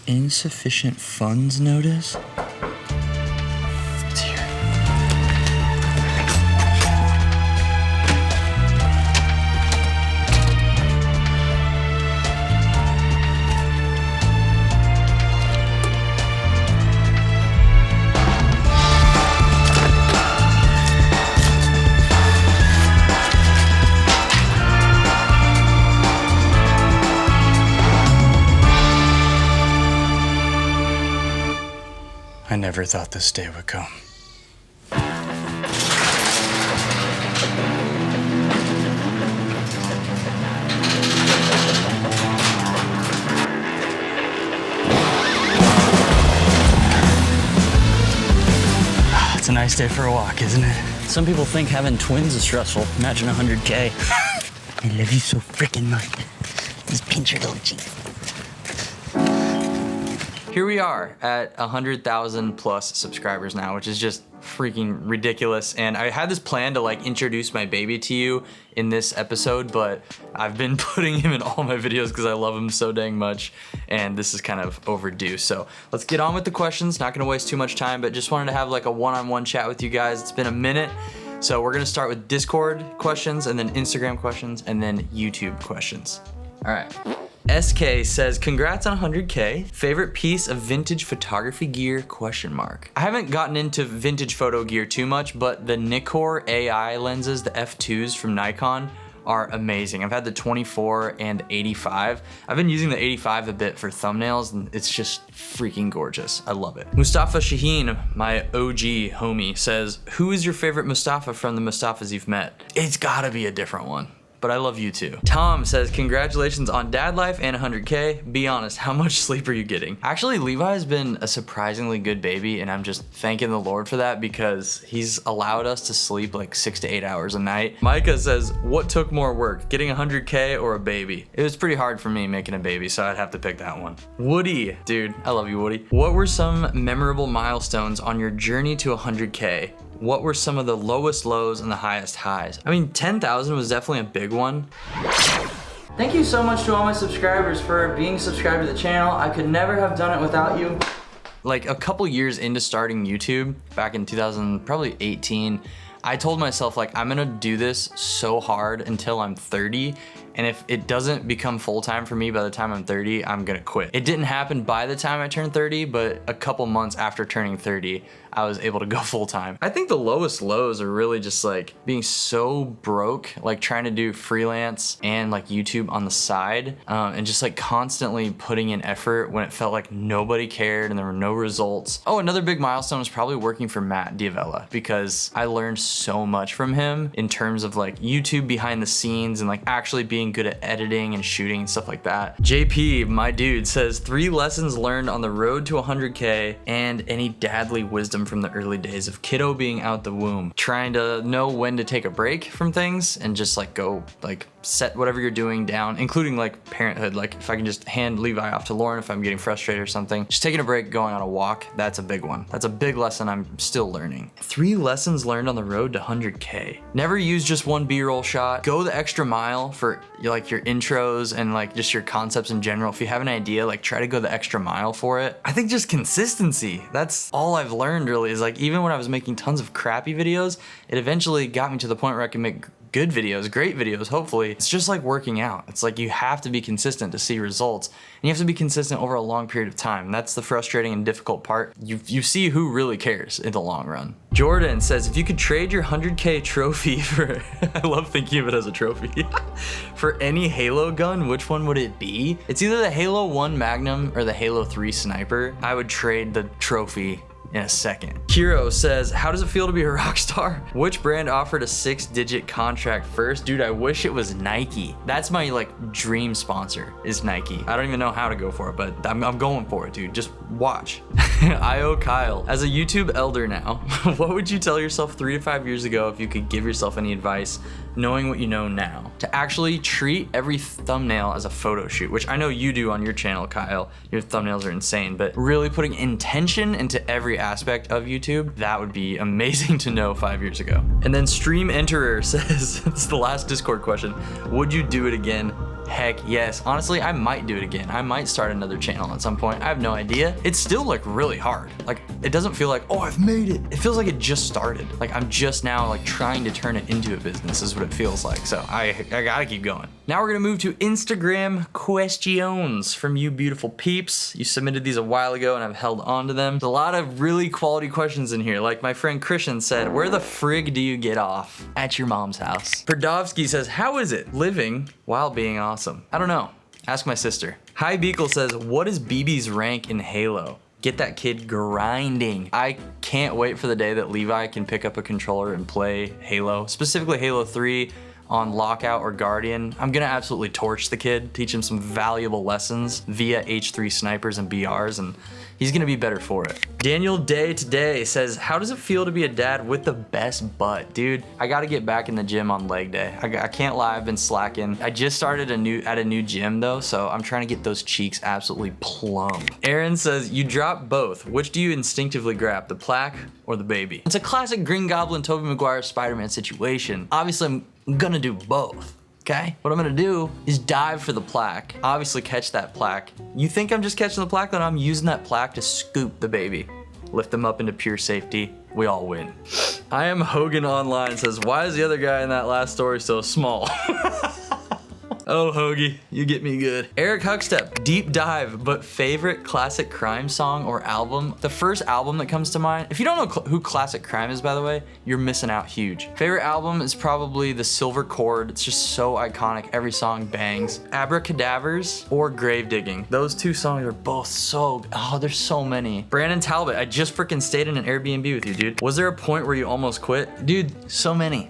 Insufficient funds notice? Dear. I never thought this day would come. It's a nice day for a walk, isn't it? Some people think having twins is stressful. Imagine 100K. I love you so freaking much. Just pinch your little cheek. Here we are at 100,000 plus subscribers now, which is just freaking ridiculous. And I had this plan to like introduce my baby to you in this episode, but I've been putting him in all my videos because I love him so dang much, and this is kind of overdue. So let's get on with the questions. Not gonna waste too much time, but just wanted to have like a one-on-one chat with you guys. It's been a minute. So we're gonna start with Discord questions, and then Instagram questions, and then YouTube questions. All right. SK says, congrats on 100K. Favorite piece of vintage photography gear, ? I haven't gotten into vintage photo gear too much, but the Nikkor AI lenses, the F2s from Nikon, are amazing. I've had the 24 and the 85. I've been using the 85 a bit for thumbnails, and it's just freaking gorgeous. I love it. Mustafa Shaheen, my OG homie, says, who is your favorite Mustafa from the Mustafas you've met? It's gotta be a different one, but I love you too. Tom says, congratulations on dad life and 100K. Be honest, how much sleep are you getting? Actually, Levi has been a surprisingly good baby, and I'm just thanking the Lord for that because he's allowed us to sleep like 6 to 8 hours a night. Micah says, what took more work, getting 100K or a baby? It was pretty hard for me making a baby, so I'd have to pick that one. Woody, dude, I love you, Woody. What were some memorable milestones on your journey to 100K? What were some of the lowest lows and the highest highs? I mean, 10,000 was definitely a big one. Thank you so much to all my subscribers for being subscribed to the channel. I could never have done it without you. Like a couple years into starting YouTube, back in 2018, I told myself like, I'm gonna do this so hard until I'm 30. And if it doesn't become full-time for me by the time I'm 30, I'm gonna quit. It didn't happen by the time I turned 30, but a couple months after turning 30, I was able to go full-time. I think the lowest lows are really just like being so broke, like trying to do freelance and like YouTube on the side, and just like constantly putting in effort when it felt like nobody cared and there were no results. Oh, another big milestone was probably working for Matt D'Avella, because I learned so much from him in terms of like YouTube behind the scenes and like actually being good at editing and shooting and stuff like that. JP, my dude, says 3 lessons learned on the road to 100K and any dadly wisdom from the early days of kiddo being out the womb. Trying to know when to take a break from things and just like go like set whatever you're doing down, including like parenthood. Like if I can just hand Levi off to Lauren if I'm getting frustrated or something, just taking a break, going on a walk, that's a big one. That's a big lesson I'm still learning. 3 lessons learned on the road to 100K. Never use just one B-roll shot. Go the extra mile for like your intros and like just your concepts in general. If you have an idea, like try to go the extra mile for it. I think just consistency. That's all I've learned really, is like even when I was making tons of crappy videos, it eventually got me to the point where I can make good videos, great videos, hopefully. It's just like working out. It's like you have to be consistent to see results, and you have to be consistent over a long period of time. That's the frustrating and difficult part. You see who really cares in the long run. Jordan says, if you could trade your 100K trophy for, I love thinking of it as a trophy, for any Halo gun, which one would it be? It's either the Halo 1 Magnum or the Halo 3 Sniper. I would trade the trophy in a second. Kiro says, how does it feel to be a rock star? Which brand offered a 6-digit contract first? Dude, I wish it was Nike. That's my like dream sponsor, is Nike. I don't even know how to go for it, but I'm going for it, dude. Just watch. IO Kyle, as a YouTube elder now, what would you tell yourself 3 to 5 years ago if you could give yourself any advice, knowing what you know now? To actually treat every thumbnail as a photo shoot, which I know you do on your channel, Kyle. Your thumbnails are insane, but really putting intention into every aspect of YouTube, that would be amazing to know 5 years ago. And then Stream Enterer says, it's the last Discord question, would you do it again? Heck yes. Honestly, I might do it again. I might start another channel at some point. I have no idea. It's still like really hard. Like it doesn't feel like, oh, I've made it. It feels like it just started. Like I'm just now like trying to turn it into a business is what it feels like. So I gotta keep going. Now we're gonna move to Instagram questions from you beautiful peeps. You submitted these a while ago and I've held on to them. There's a lot of really quality questions in here. Like my friend Christian said, where the frig do you get off? At your mom's house. Perdovsky says, how is it living while being awesome? I don't know. Ask my sister. Hi Beagle says, what is BB's rank in Halo? Get that kid grinding. I can't wait for the day that Levi can pick up a controller and play Halo, specifically Halo 3 on Lockout or Guardian. I'm gonna absolutely torch the kid, teach him some valuable lessons via H3 snipers and BRs, and he's gonna be better for it. Daniel Day Today says, how does it feel to be a dad with the best butt? Dude, I gotta get back in the gym on leg day. I can't lie, I've been slacking. I just started at a new gym though, so I'm trying to get those cheeks absolutely plump. Aaron says, you drop both. Which do you instinctively grab, the plaque or the baby? It's a classic Green Goblin, Tobey Maguire, Spider-Man situation. Obviously, I'm gonna do both. Okay? What I'm gonna do is dive for the plaque, obviously catch that plaque. You think I'm just catching the plaque? Then I'm using that plaque to scoop the baby. Lift them up into pure safety. We all win. I am Hogan Online says, why is the other guy in that last story so small? Oh, Hoagie, you get me good. Eric Huckstep, deep dive, but favorite classic crime song or album? The first album that comes to mind, if you don't know who Classic Crime is, by the way, you're missing out huge. Favorite album is probably The Silver Cord. It's just so iconic. Every song bangs. Abracadavers or Grave Digging. Those two songs are both so, oh, there's so many. Brandon Talbot, I just freaking stayed in an Airbnb with you, dude. Was there a point where you almost quit? Dude, so many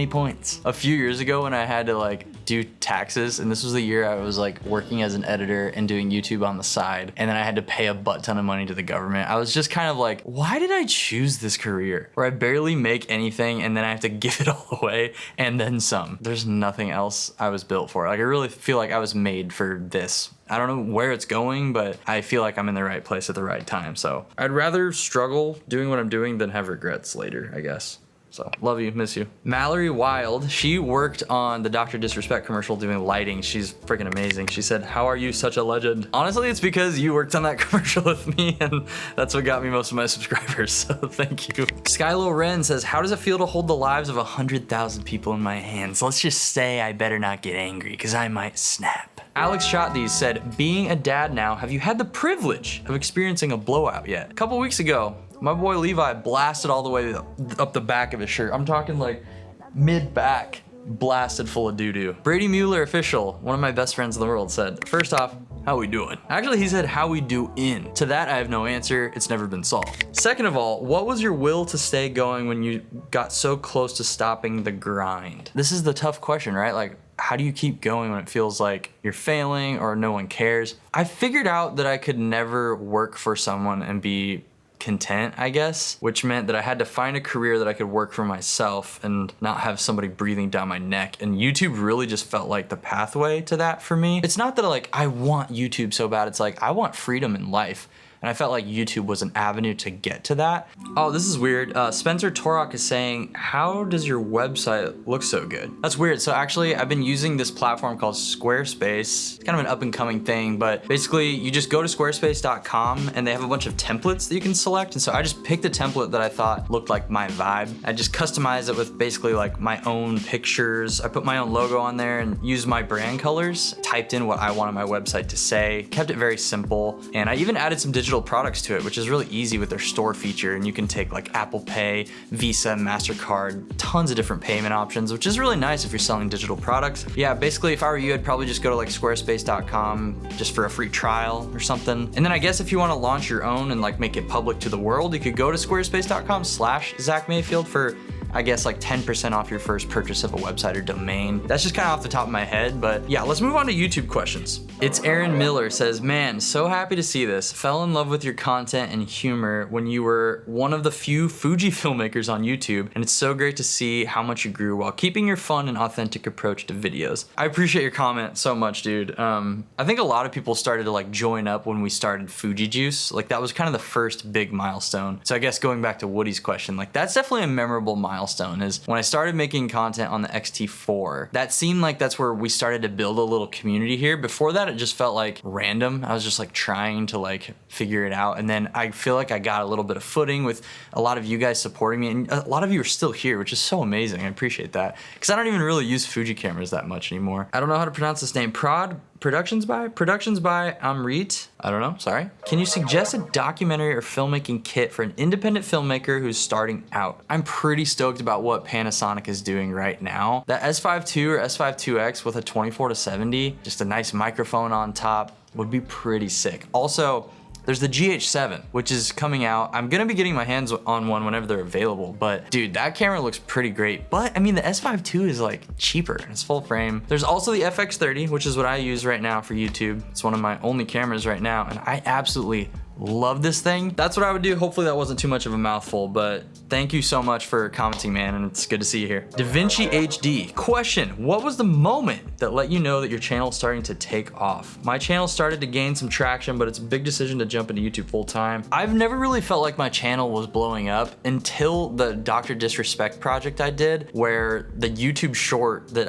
points. A few years ago when I had to like do taxes, and this was the year I was like working as an editor and doing YouTube on the side, and then I had to pay a butt ton of money to the government. I was just kind of like, why did I choose this career where I barely make anything and then I have to give it all away and then some? There's nothing else I was built for. Like I really feel like I was made for this. I don't know where it's going, but I feel like I'm in the right place at the right time. So I'd rather struggle doing what I'm doing than have regrets later, I guess. So, love you, miss you. Mallory Wild, she worked on the Dr. Disrespect commercial doing lighting. She's freaking amazing. She said, how are you such a legend? Honestly, it's because you worked on that commercial with me, and that's what got me most of my subscribers, so thank you. Skylo Ren says, how does it feel to hold the lives of 100,000 people in my hands? Let's just say I better not get angry, because I might snap. Alex Shot These said, being a dad now, have you had the privilege of experiencing a blowout yet? A couple weeks ago, my boy Levi blasted all the way up the back of his shirt. I'm talking like mid-back, blasted full of doo-doo. Brady Mueller Official, one of my best friends in the world, said, first off, how we doing? Actually, he said, how we doin'. To that, I have no answer. It's never been solved. Second of all, what was your will to stay going when you got so close to stopping the grind? This is the tough question, right? Like, how do you keep going when it feels like you're failing or no one cares? I figured out that I could never work for someone and be content, I guess, which meant that I had to find a career that I could work for myself and not have somebody breathing down my neck. And YouTube really just felt like the pathway to that for me. It's not that like I want YouTube so bad, it's like I want freedom in life. And I felt like YouTube was an avenue to get to that. Oh, this is weird. Spencer Torok is saying, how does your website look so good? That's weird. So actually, I've been using this platform called Squarespace. It's kind of an up and coming thing, but basically you just go to squarespace.com and they have a bunch of templates that you can select. And so I just picked a template that I thought looked like my vibe. I just customized it with basically like my own pictures. I put my own logo on there and used my brand colors, typed in what I wanted my website to say, kept it very simple. And I even added some digital products to it, which is really easy with their store feature, and you can take like Apple Pay, Visa, MasterCard, tons of different payment options, which is really nice if you're selling digital products. Yeah, basically if I were you, I'd probably just go to like squarespace.com just for a free trial or something. And then I guess if you want to launch your own and like make it public to the world, you could go to squarespace.com/Zach Mayfield for I guess like 10% off your first purchase of a website or domain. That's just kind of off the top of my head, but yeah, let's move on to YouTube questions. It's Aaron Miller says, man, so happy to see this. Fell in love with your content and humor when you were one of the few Fuji filmmakers on YouTube, and it's so great to see how much you grew while keeping your fun and authentic approach to videos. I appreciate your comment so much, dude. I think a lot of people started to like join up when we started Fuji Juice. Like that was kind of the first big milestone. So I guess going back to Woody's question, like that's definitely a memorable milestone milestone is when I started making content on the XT4. That seemed like that's where we started to build a little community here. Before that, it just felt like random. I was just like trying to like figure it out. And then I feel like I got a little bit of footing with a lot of you guys supporting me. And a lot of you are still here, which is so amazing. I appreciate that. Because I don't even really use Fuji cameras that much anymore. I don't know how to pronounce this name. Productions by Amrit. I don't know, sorry. Can you suggest a documentary or filmmaking kit for an independent filmmaker who's starting out? I'm pretty stoked about what Panasonic is doing right now. That S5 II or S5 IIX with a 24-70, just a nice microphone on top would be pretty sick. Also, there's the GH7, which is coming out. I'm gonna be getting my hands on one whenever they're available, but dude, that camera looks pretty great. But I mean, the S5 II is like cheaper and it's full frame. There's also the FX30, which is what I use right now for YouTube. It's one of my only cameras right now, and I absolutely love this thing. That's what I would do. Hopefully that wasn't too much of a mouthful, but thank you so much for commenting, man, and it's good to see you here. DaVinci HD. Question, what was the moment that let you know that your channel is starting to take off? My channel started to gain some traction, but it's a big decision to jump into YouTube full time. I've never really felt like my channel was blowing up until the Dr. Disrespect project I did, where the YouTube short that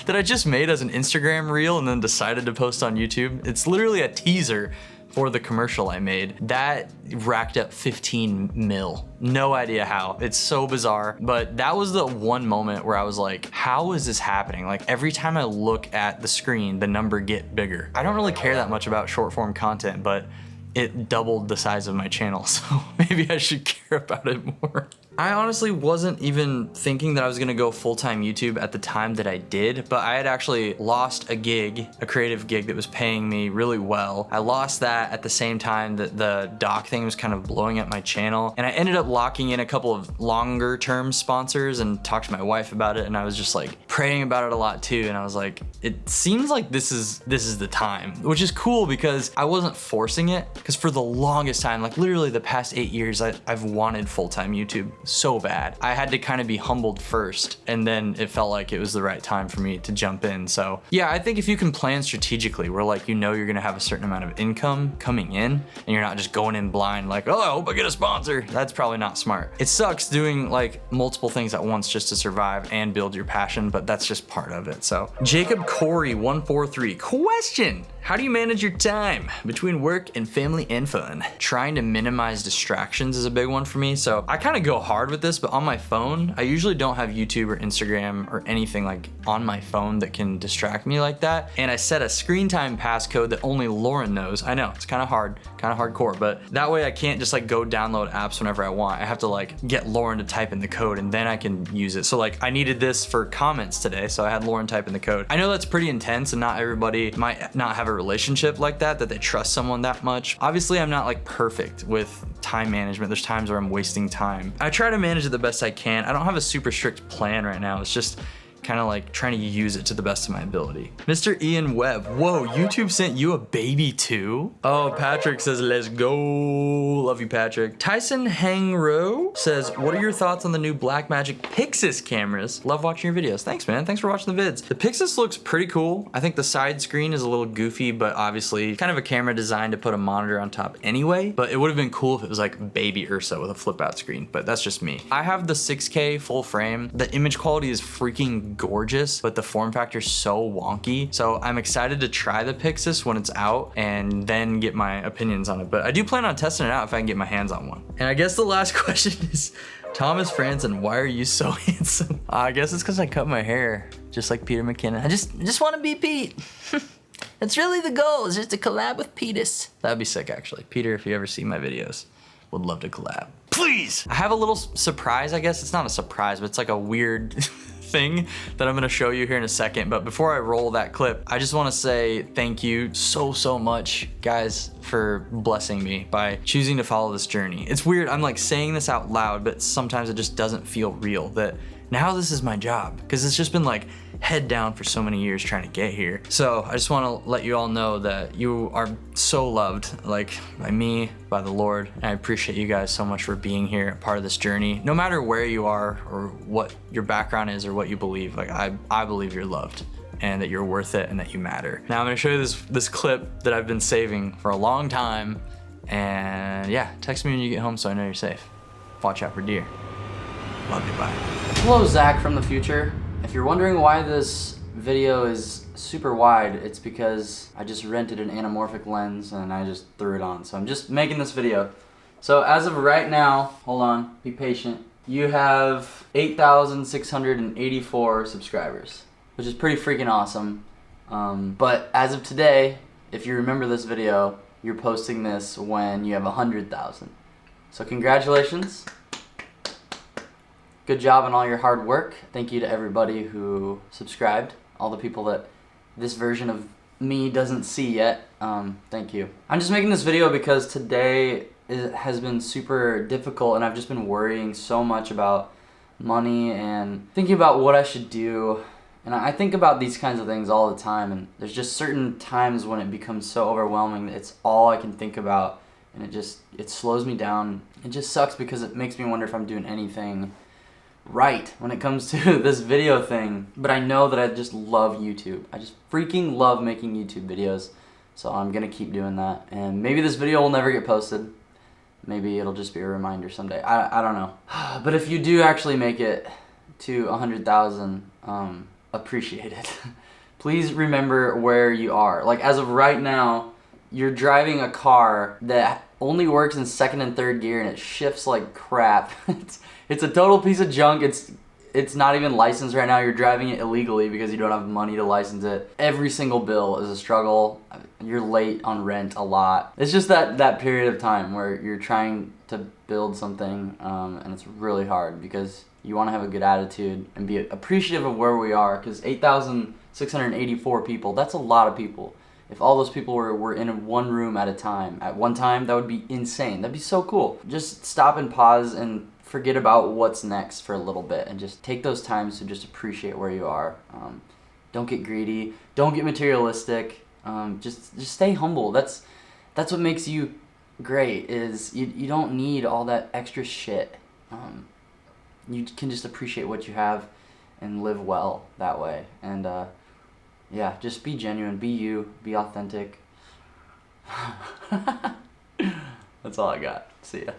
that I just made as an Instagram reel and then decided to post on YouTube. It's literally a teaser for the commercial I made. That racked up 15 mil. No idea how. It's so bizarre. But that was the one moment where I was like, how is this happening? Like every time I look at the screen, the number get bigger. I don't really care that much about short form content, but it doubled the size of my channel. So maybe I should care about it more. I honestly wasn't even thinking that I was gonna go full-time YouTube at the time that I did, but I had actually lost a gig, a creative gig that was paying me really well. I lost that at the same time that the doc thing was kind of blowing up my channel, and I ended up locking in a couple of longer term sponsors and talked to my wife about it, and I was just like praying about it a lot too, and I was like, it seems like this is the time, which is cool because I wasn't forcing it, because for the longest time, like literally the past 8 years, I've wanted full-time YouTube so bad. I had to kind of be humbled first, and then it felt like it was the right time for me to jump in. So yeah, I think if you can plan strategically where like, you know, you're gonna have a certain amount of income coming in and you're not just going in blind like, oh, I hope I get a sponsor. That's probably not smart. It sucks doing like multiple things at once just to survive and build your passion, but that's just part of it. So Jacob Corey 143, question. How do you manage your time between work and family and fun? Trying to minimize distractions is a big one for me. So I kind of go hard with this, but on my phone, I usually don't have YouTube or Instagram or anything like on my phone that can distract me like that. And I set a screen time passcode that only Lauren knows. I know it's kind of hard, kind of hardcore, but that way I can't just like go download apps whenever I want. I have to like get Lauren to type in the code and then I can use it. So like I needed this for comments today, so I had Lauren type in the code. I know that's pretty intense and not everybody might not have a relationship like that they trust someone that much. Obviously, I'm not like perfect with time management. There's times where I'm wasting time. I try to manage it the best I can. I don't have a super strict plan right now. It's just kind of like trying to use it to the best of my ability. Mr. Ian Webb, whoa, YouTube sent you a baby too? Oh, Patrick says, let's go. Love you, Patrick. Tyson Hangro says, what are your thoughts on the new Blackmagic Pixis cameras? Love watching your videos. Thanks, man. Thanks for watching the vids. The Pixis looks pretty cool. I think the side screen is a little goofy, but obviously kind of a camera designed to put a monitor on top anyway, but it would have been cool if it was like baby Ursa with a flip out screen, but that's just me. I have the 6K full frame. The image quality is freaking gorgeous, but the form factor is so wonky. So I'm excited to try the Pixis when it's out and then get my opinions on it. But I do plan on testing it out if I can get my hands on one. And I guess the last question is, Thomas Franson, why are you so handsome? I guess it's because I cut my hair just like Peter McKinnon. I just want to be Pete. That's really the goal, is just to collab with Petus. That'd be sick, actually. Peter, if you ever see my videos, would love to collab. Please! I have a little surprise, I guess. It's not a surprise, but it's like a weird thing that I'm gonna show you here in a second. But before I roll that clip, I just wanna say thank you so much, guys, for blessing me by choosing to follow this journey. It's weird, I'm like saying this out loud, but sometimes it just doesn't feel real that now this is my job, because it's just been like head down for so many years trying to get here. So I just want to let you all know that you are so loved, like by me, by the Lord. And I appreciate you guys so much for being here, a part of this journey. No matter where you are or what your background is or what you believe, like I believe you're loved and that you're worth it and that you matter. Now I'm gonna show you this clip that I've been saving for a long time. And yeah, text me when you get home so I know you're safe. Watch out for deer. Love you, bye. Hello, Zach from the future. If you're wondering why this video is super wide, it's because I just rented an anamorphic lens and I just threw it on. So I'm just making this video. So as of right now, hold on, be patient. You have 8,684 subscribers, which is pretty freaking awesome. But as of today, if you remember this video, you're posting this when you have 100,000. So congratulations. Good job on all your hard work. Thank you to everybody who subscribed, all the people that this version of me doesn't see yet. Thank you. I'm just making this video because today has been super difficult and I've just been worrying so much about money and thinking about what I should do. And I think about these kinds of things all the time, and there's just certain times when it becomes so overwhelming that it's all I can think about, and it slows me down. It just sucks because it makes me wonder if I'm doing anything right when it comes to this video thing. But I know that I just love YouTube. I just freaking love making YouTube videos, so I'm gonna keep doing that. And maybe this video will never get posted. Maybe it'll just be a reminder someday. I don't know. But if you do actually make it to 100,000, appreciate it. Please remember where you are. Like as of right now, you're driving a car that only works in second and third gear and it shifts like crap. It's a total piece of junk. It's not even licensed right now. You're driving it illegally because you don't have money to license it. Every single bill is a struggle. You're late on rent a lot. It's just that period of time where you're trying to build something and it's really hard because you want to have a good attitude and be appreciative of where we are, because 8,684 people, that's a lot of people. If all those people were in one room at one time, that would be insane. That'd be so cool. Just stop and pause and forget about what's next for a little bit and just take those times to just appreciate where you are. Don't get greedy. Don't get materialistic. Just stay humble. That's what makes you great, is you don't need all that extra shit. You can just appreciate what you have and live well that way. And yeah, just be genuine, be you, be authentic. That's all I got. See ya.